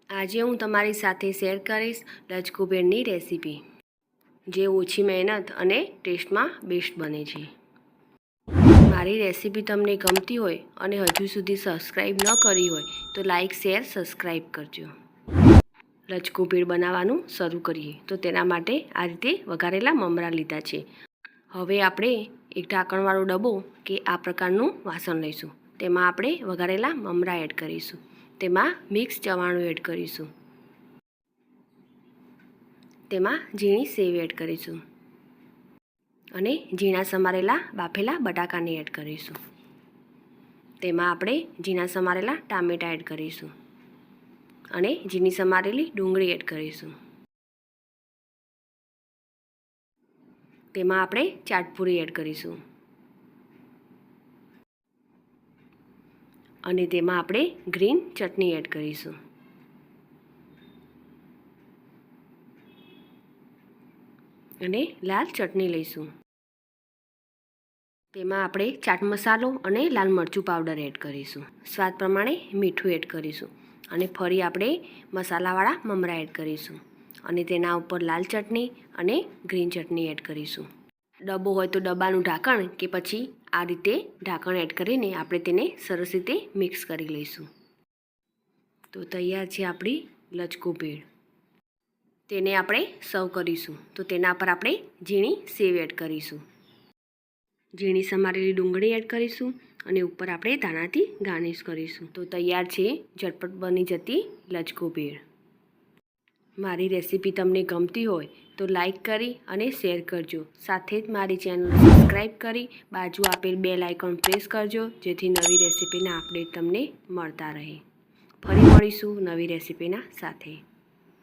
આજે હું તમારી સાથે શેર કરીશ લચકુબેરની રેસીપી, જે ઓછી મહેનત અને ટેસ્ટમાં બેસ્ટ બને છે। મારી રેસીપી તમને ગમતી હોય અને હજુ સુધી સબસ્ક્રાઈબ ન કરી હોય તો લાઈક શેર સબસ્ક્રાઈબ કરજો। લચકુબેર બનાવવાનું શરૂ કરીએ તો તેના માટે આ રીતે વઘારેલા મમરા લીધા છે। હવે આપણે એક ઢાંકણવાળો ડબ્બો કે આ પ્રકારનું વાસણ લઈશું। તેમાં આપણે વઘારેલા મમરા એડ કરીશું। તેમાં મિક્સ ચવાણું એડ કરીશું। તેમાં ઝીણી સેવ એડ કરીશું અને ઝીણા સમારેલા બાફેલા બટાકાને એડ કરીશું। તેમાં આપણે ઝીણા સમારેલા ટામેટાં એડ કરીશું અને ઝીણી સમારેલી ડુંગળી એડ કરીશું। તેમાં આપણે ચાટપુરી એડ કરીશું અને તેમાં આપણે ગ્રીન ચટણી એડ કરીશું અને લાલ ચટણી લઈશું। તેમાં આપણે ચાટ મસાલો અને લાલ મરચું પાવડર એડ કરીશું। સ્વાદ પ્રમાણે મીઠું એડ કરીશું અને ફરી આપણે મસાલાવાળા મમરા એડ કરીશું અને તેના ઉપર લાલ ચટણી અને ગ્રીન ચટણી એડ કરીશું। ડબ્બો હોય તો ડબ્બાનું ઢાંકણ કે પછી આ રીતે ઢાંકણ એડ કરીને આપણે તેને સરસ રીતે મિક્સ કરી લઈશું। તો તૈયાર છે આપણી લચકુબેર। તેને આપણે સર્વ કરીશું તો તેના પર આપણે ઝીણી સેવ એડ કરીશું, ઝીણી સમારેલી ડુંગળી એડ કરીશું અને ઉપર આપણે ધાણાથી ગાર્નિશ કરીશું। તો તૈયાર છે ઝટપટ બની જતી લચકુબેર। મારી રેસીપી તમને ગમતી હોય તો લાઈક કરી અને શેર કરજો। સાથે જ મારી ચેનલ સબસ્ક્રાઈબ કરી બાજુ આપેલ બેલ આઇકોન પ્રેસ કરજો, જેથી નવી રેસીપીના અપડેટ તમને મળતા રહે। ફરી મળીશું નવી રેસીપીના સાથે।